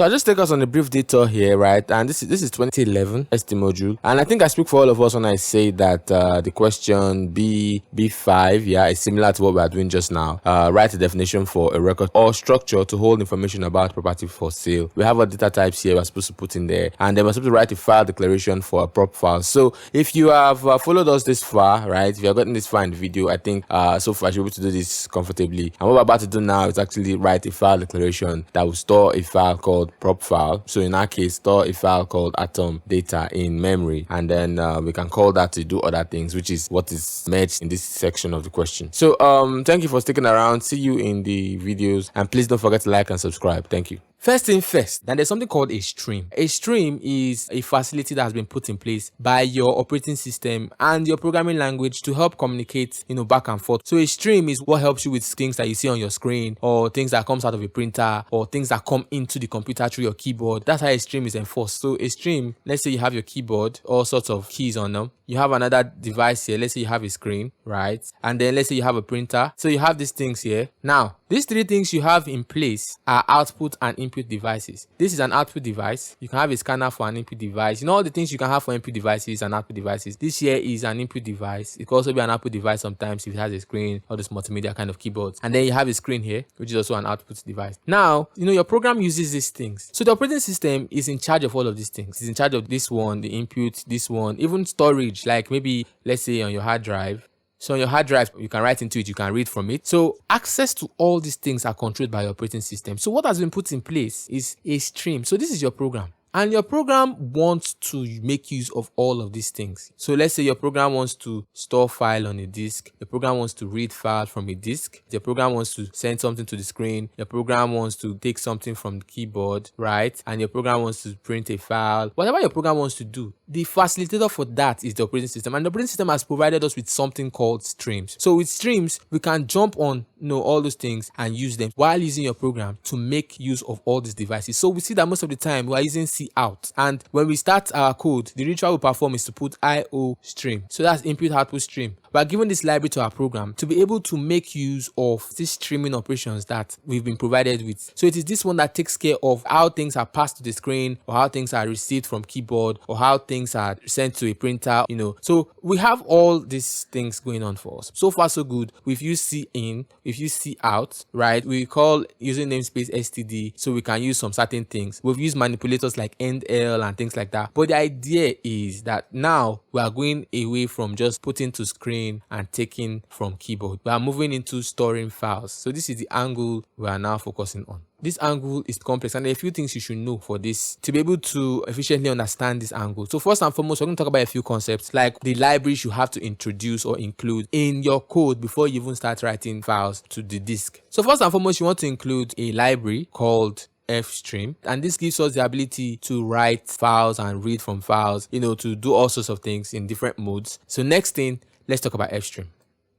So I'll just take us on a brief detour here, right? And this is 2011 ST module, and I think I speak for all of us when I say that the question B5, yeah, is similar to what we are doing just now. Write a definition for a record or structure to hold information about property for sale. We have our data types here we're supposed to put in there, and then we're supposed to write a file declaration for a prop file. So if you have followed us this far, right, if you have gotten this far in the video, I think so far you'll be able to do this comfortably. And what we're about to do now is actually write a file declaration that will store a file called prop file. So in our case, store a file called atom data in memory, and then we can call that to do other things, which is what is merged in this section of the question. So thank you for sticking around. See you in the videos, and please don't forget to like and subscribe. Thank you. First thing first, then there's something called a stream. A stream is a facility that has been put in place by your operating system and your programming language to help communicate, back and forth. So a stream is what helps you with things that you see on your screen, or things that comes out of a printer, or things that come into the computer through your keyboard. That's how a stream is enforced. So a stream, let's say you have your keyboard, all sorts of keys on them. You have another device here. Let's say you have a screen, right? And then let's say you have a printer. So you have these things here. Now, these three things you have in place are output and input devices. This is an output device. You can have a scanner for an input device. All the things you can have for input devices and output devices. This here is an input device. It can also be an output device sometimes if it has a screen or this multimedia kind of keyboards. And then you have a screen here, which is also an output device. Now, your program uses these things. So the operating system is in charge of all of these things. It's in charge of this one, the input, this one, even storage, like maybe, let's say on your hard drive. So on your hard drive, you can write into it, you can read from it. So access to all these things are controlled by your operating system. So what has been put in place is a stream. So this is your program. And your program wants to make use of all of these things. So let's say your program wants to store file on a disk. Your program wants to read file from a disk. Your program wants to send something to the screen. Your program wants to take something from the keyboard, right? And your program wants to print a file. Whatever your program wants to do, the facilitator for that is the operating system. And the operating system has provided us with something called streams. So with streams, we can jump on all those things and use them while using your program to make use of all these devices. So we see that most of the time we are using out, and when we start our code, the ritual we perform is to put IO stream. So that's input output stream. We are given this library to our program to be able to make use of these streaming operations that we've been provided with. So it is this one that takes care of how things are passed to the screen, or how things are received from keyboard, or how things are sent to a printer. So we have all these things going on for us. So far so good. We've used C in, we've used C out, right? We call using namespace std so we can use some certain things. We've used manipulators like endl and things like that. But the idea is that now we are going away from just putting to screen and taking from keyboard. We are moving into storing files. So this is the angle we are now focusing on. This angle is complex, and there are a few things you should know for this to be able to efficiently understand this angle. So first and foremost, we're going to talk about a few concepts like the libraries you have to introduce or include in your code before you even start writing files to the disk. So first and foremost, you want to include a library called Fstream, and this gives us the ability to write files and read from files, to do all sorts of things in different modes. So next thing, let's talk about Fstream.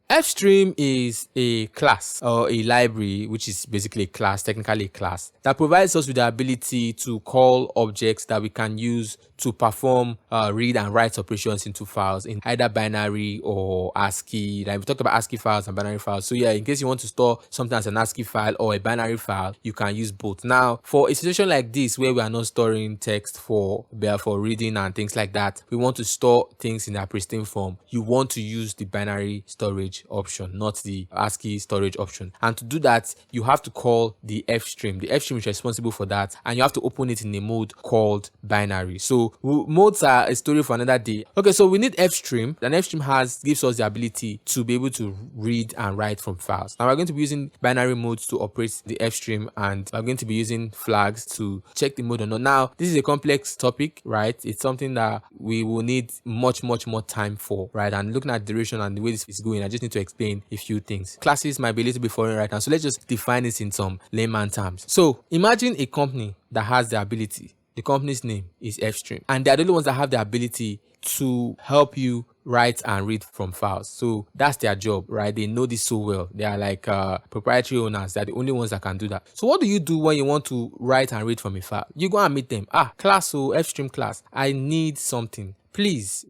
Fstream is a class or a library, which is basically a class, technically a class, that provides us with the ability to call objects that we can use to perform read and write operations into files in either binary or ASCII. Like we talked about ASCII files and binary files. So yeah, in case you want to store something as an ASCII file or a binary file, you can use both. Now, for a situation like this where we are not storing text for reading and things like that, we want to store things in a pristine form. You want to use the binary storage option, not the ASCII storage option. And to do that, you have to call the Fstream. The Fstream is responsible for that, and you have to open it in a mode called binary. So modes are a story for another day. Okay, so we need Fstream, and Fstream gives us the ability to be able to read and write from files. Now we're going to be using binary modes to operate the Fstream, and we're going to be using flags to check the mode or not. Now this is a complex topic, right? It's something that we will need much more time for, right? And looking at duration and the way this is going, I just need to explain a few things. Classes might be a little bit foreign right now, so let's just define this in some layman terms. So imagine a company that has the ability. The company's name is Fstream, and they're the only ones that have the ability to help you write and read from files. So that's their job, right? They know this so well. They are like proprietary owners. They're the only ones that can do that. So what do you do when you want to write and read from a file? You go and meet them. Class, so Fstream class, I need something. please,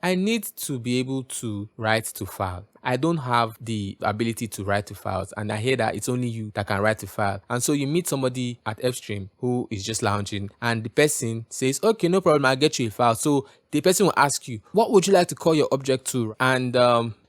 I need to be able to write to file. I don't have the ability to write to files, and I hear that it's only you that can write to file. And so you meet somebody at Fstream who is just lounging, and the person says, okay, no problem, I'll get you a file. So the person will ask you, what would you like to call your object to? And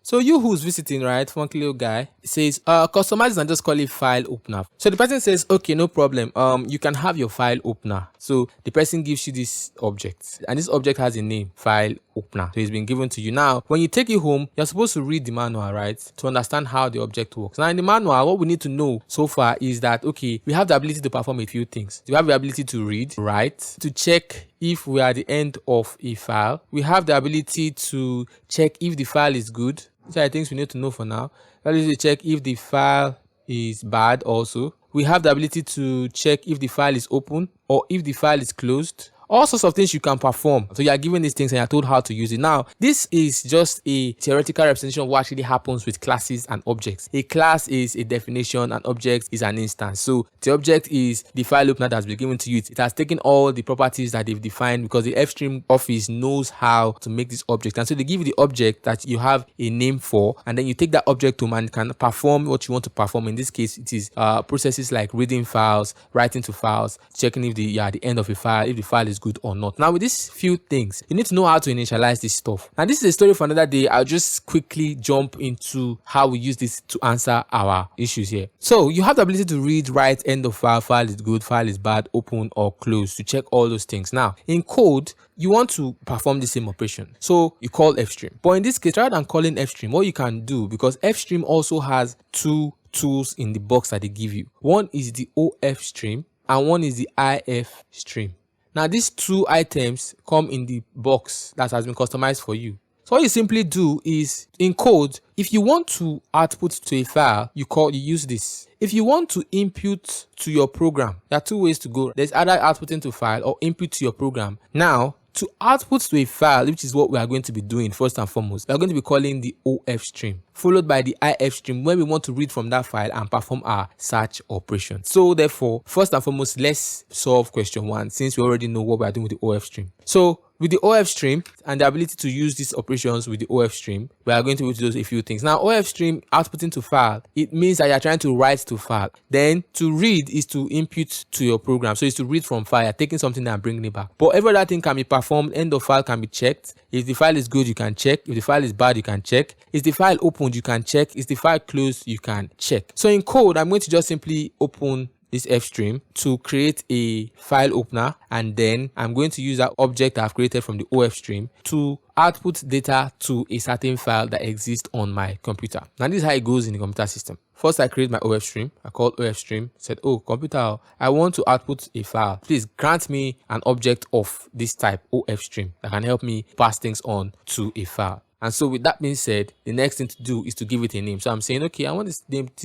so you who's visiting, right, funky little guy, says, customize and just call it file opener. So the person says, okay, no problem. You can have your file opener. So the person gives you this object, and this object has a name, file opener. So it's been given to you. Now, when you take it home, you're supposed to read the manual, right, to understand how the object works. Now, in the manual, what we need to know so far is that, okay, we have the ability to perform a few things. We have the ability to read, write, to check if we are at the end of a file. We have the ability to check if the file is good. These are the things we need to know for now. We have the ability to check if the file is bad also. We have the ability to check if the file is open or if the file is closed. All sorts of things you can perform. So you are given these things and you're told how to use it. Now, this is just a theoretical representation of what actually happens with classes and objects. A class is a definition, an object is an instance. So the object is the file opener that's been given to you. It has taken all the properties that they've defined because the Fstream office knows how to make this object. And so they give you the object that you have a name for, and then you take that object home and can perform what you want to perform. In this case, it is processes like reading files, writing to files, checking if the at the end of a file, if the file is good or not. Now, with these few things, you need to know how to initialize this stuff. And this is a story for another day. I'll just quickly jump into how we use this to answer our issues here. So you have the ability to read, write, end of file, file is good, file is bad, open or close, to check all those things. Now, in code, you want to perform the same operation. So you call Fstream. But in this case, rather than calling Fstream, what you can do, because Fstream also has two tools in the box that they give you. One is the OF stream and one is the IF stream. Now, these two items come in the box that has been customized for you. So what you simply do is, in code, if you want to output to a file, you use this. If you want to input to your program, there are two ways to go. There's either outputting to file or input to your program. Now, to output to a file, which is what we are going to be doing first and foremost, we are going to be calling the OF stream, followed by the IF stream, where we want to read from that file and perform our search operation. So therefore, first and foremost, let's solve question 1, since we already know what we are doing with the OF stream. So with the OF stream and the ability to use these operations with the OF stream, we are going to be able to do a few things. Now, OF stream outputting to file, it means that you are trying to write to file. Then to read is to input to your program. So it's to read from file, taking something and bringing it back. But every other thing can be performed. End of file can be checked. If the file is good, you can check. If the file is bad, you can check. Is the file opened, you can check. Is the file closed, you can check. So in code, I'm going to just simply open this Fstream to create a file opener, and then I'm going to use that object I've created from the OF stream to output data to a certain file that exists on my computer. Now, this is how it goes in the computer system. First, I create my OF stream. I called OF stream, said, oh, computer, I want to output a file. Please grant me an object of this type, OF stream, that can help me pass things on to a file. And so with that being said, the next thing to do is to give it a name. So I'm saying, okay, I want this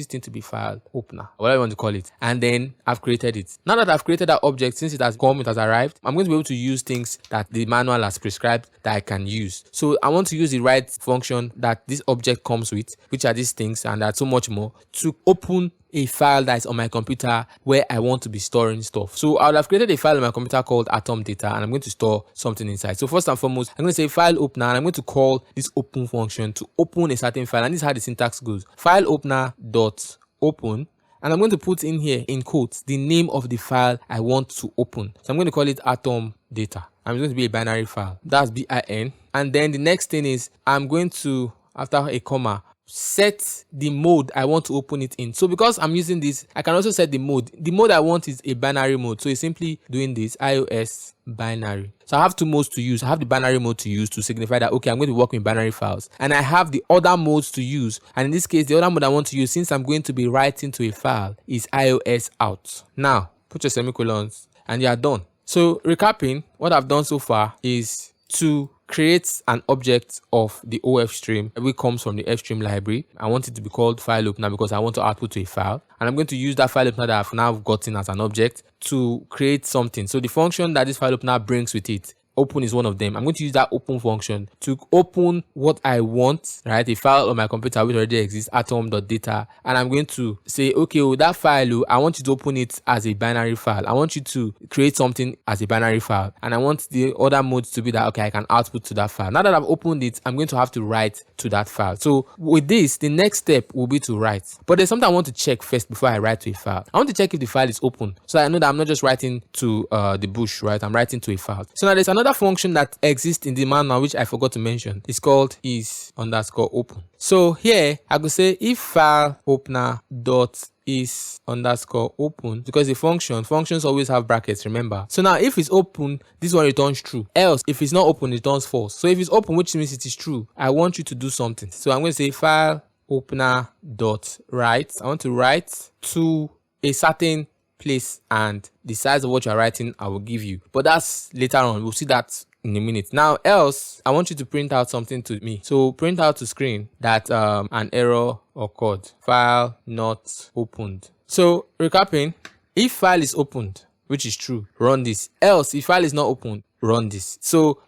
thing to be file opener, whatever you want to call it. And then I've created it. Now that I've created that object, since it has come, it has arrived, I'm going to be able to use things that the manual has prescribed that I can use. So I want to use the write function that this object comes with, which are these things and that's so much more, to open a file that is on my computer where I want to be storing stuff. So I would have created a file on my computer called atom data, and I'm going to store something inside. So first and foremost, I'm going to say file opener, and I'm going to call this open function to open a certain file. And this is how the syntax goes: file opener dot open. And I'm going to put in here in quotes the name of the file I want to open. So I'm going to call it atom data. I'm going to be a binary file. That's bin. And then the next thing is I'm going to, after a comma, set the mode I want to open it in. So because I'm using this, I can also set the mode. The mode I want is a binary mode. So it's simply doing this iOS binary. So I have two modes to use. I have the binary mode to use to signify that, okay, I'm going to work with binary files. And I have the other modes to use. And in this case, the other mode I want to use, since I'm going to be writing to a file, is iOS out. Now, put your semicolons and you are done. So recapping, what I've done so far is to create an object of the OF stream which comes from the Fstream library. I want it to be called file opener because I want to output to a file, and I'm going to use that file opener that I've now gotten as an object to create something. So the function that this file opener brings with it open is one of them. I'm going to use that open function to open what I want, right? A file on my computer which already exists, atom.data, and I'm going to say, okay, well, that file, I want you to open it as a binary file. I want you to create something as a binary file, and I want the other modes to be that, okay, I can output to that file. Now that I've opened it, I'm going to have to write to that file. So with this, the next step will be to write. But there's something I want to check first before I write to a file. I want to check if the file is open, so I know that I'm not just writing to the bush, right? I'm writing to a file. So now there's another function that exists in the manual which I forgot to mention. It's called is_open. So here I could say if file opener dot is_open, because the functions always have brackets, remember. So now if it's open, this one returns true, else if it's not open, it returns false. So if it's open, which means it is true, I want you to do something. So I'm going to say file opener dot write. I want to write to a certain place, and the size of what you're writing I will give you, but that's later on. We'll see that in a minute. Now else, I want you to print out something to me. So print out to screen that an error occurred, file not opened. So recapping, if file is opened, which is true, run this. Else, if file is not opened, run this. So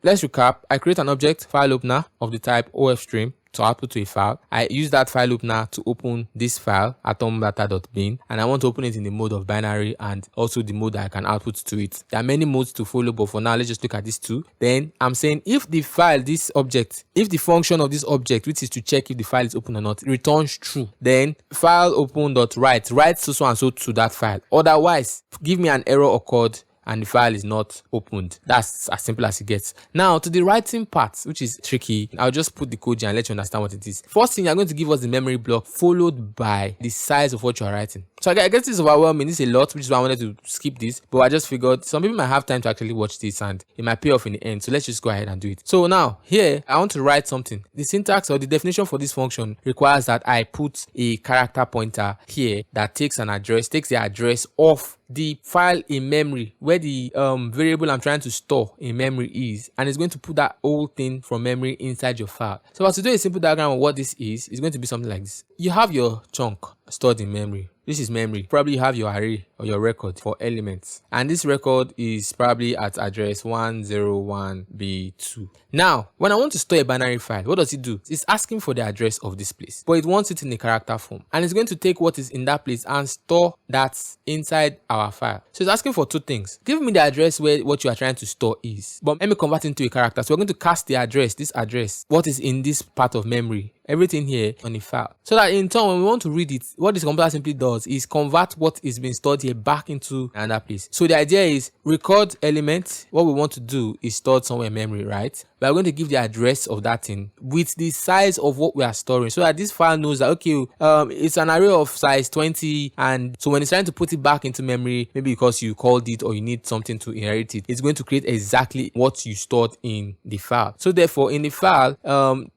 let's recap. I create an object, file opener of the type Fstream, to output to a file. I use that file opener to open this file, atomdata.bin, and I want to open it in the mode of binary and also the mode that I can output to it. There are many modes to follow, but for now, let's just look at these two. Then I'm saying if the file, this object, if the function of this object, which is to check if the file is open or not, returns true, then file open.write, write so and so to that file. Otherwise, give me an error occurred and the file is not opened. That's as simple as it gets. Now to the writing part, which is tricky, I'll just put the code here and let you understand what it is. First thing, you're going to give us the memory block followed by the size of what you are writing. So I guess this is overwhelming. This is a lot, which is why I wanted to skip this, but I just figured some people might have time to actually watch this and it might pay off in the end. So let's just go ahead and do it. So now here I want to write something. The syntax or the definition for this function requires that I put a character pointer here that takes an address, takes the address of the file in memory where the variable I'm trying to store in memory is, and it's going to put that whole thing from memory inside your file. So to do a simple diagram of what this is, it's going to be something like this. You have your chunk stored in memory. This is memory. Probably you have your array or your record for elements, and this record is probably at address 101b2. Now when I want to store a binary file, what does it do? It's asking for the address of this place, but it wants it in a character form, and it's going to take what is in that place and store that inside our file. So it's asking for two things. Give me the address where what you are trying to store is, but let me convert it into a character. So we're going to cast the address, this address, what is in this part of memory, everything here on the file, so that in turn when we want to read it, what this computer simply does is convert what is being stored here back into another place. So the idea is record element, what we want to do is stored somewhere in memory, right? We are going to give the address of that thing with the size of what we are storing, so that this file knows that okay, it's an array of size 20, and so when it's trying to put it back into memory, maybe because you called it or you need something to inherit it, it's going to create exactly what you stored in the file. So therefore in the file,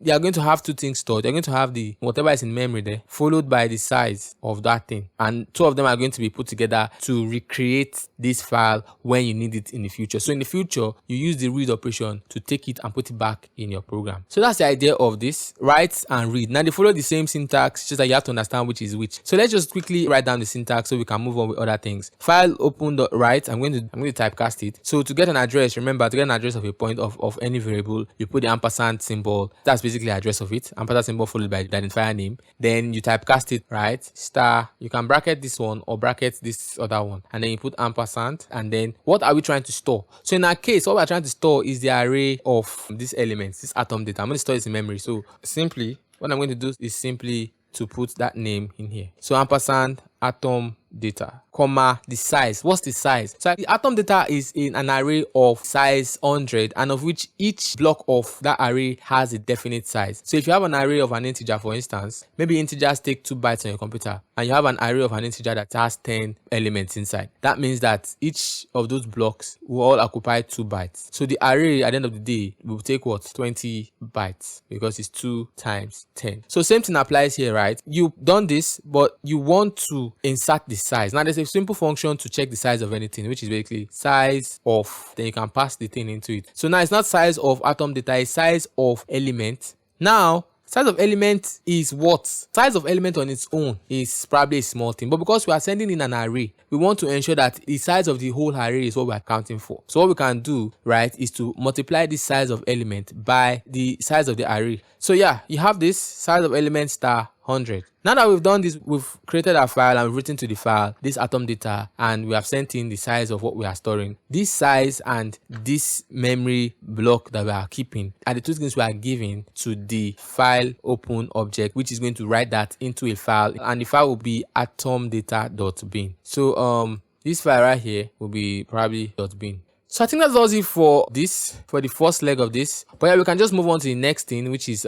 you are going to have two things stored. You're going to have the whatever is in memory there, followed by the size of that thing, and two of them are going to be put together to recreate this file when you need it in the future. So in the future, you use the read operation to take it and put it back in your program. So that's the idea of this, write and read. Now they follow the same syntax, just that you have to understand which is which. So let's just quickly write down the syntax so we can move on with other things. File open.write, I'm going to typecast it. So to get an address, remember, to get an address of a point of any variable, you put the ampersand symbol. That's basically the address of it. Ampersand symbol followed by the identifier name. Then you typecast it, right? Star, you can bracket this one or bracket this other one, and then you put ampersand, and then what are we trying to store? So in our case, what we're trying to store is the array of these elements, this atom data. I'm going to store this in memory. So simply what I'm going to do is simply to put that name in here. So ampersand atom data, comma, the size. What's the size? So the atom data is in an array of size 100, and of which each block of that array has a definite size. So if you have an array of an integer, for instance, maybe integers take 2 bytes on your computer, and you have an array of an integer that has 10 elements inside. That means that each of those blocks will all occupy 2 bytes. So the array at the end of the day will take what? 20 bytes, because it's 2 times 10. So same thing applies here, right? You've done this, but you want to insert the size. Now there's a simple function to check the size of anything, which is basically size of, then you can pass the thing into it. So now it's not size of atom data, it's size of element. Now Size of element is what? Size of element on its own is probably a small thing, but because we are sending in an array, we want to ensure that the size of the whole array is what we are counting for. So what we can do, right, is to multiply the size of element by the size of the array. So yeah, you have this size of element star 100. Now that we've done this, we've created our file and we've written to the file this atom data, and we have sent in the size of what we are storing. This size and this memory block that we are keeping are the two things we are giving to the file open object, which is going to write that into a file, and the file will be atomdata.bin. So this file right here will be probably .bin. So I think that does it for this, for the first leg of this. But yeah, we can just move on to the next thing, which is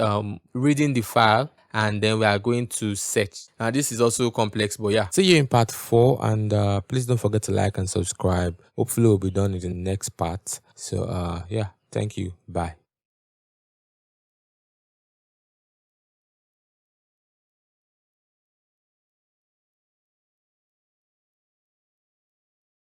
reading the file, and then we are going to search. Now this is also complex, but yeah. See you in part 4, and please don't forget to like and subscribe. Hopefully we'll be done in the next part. So yeah, thank you. Bye.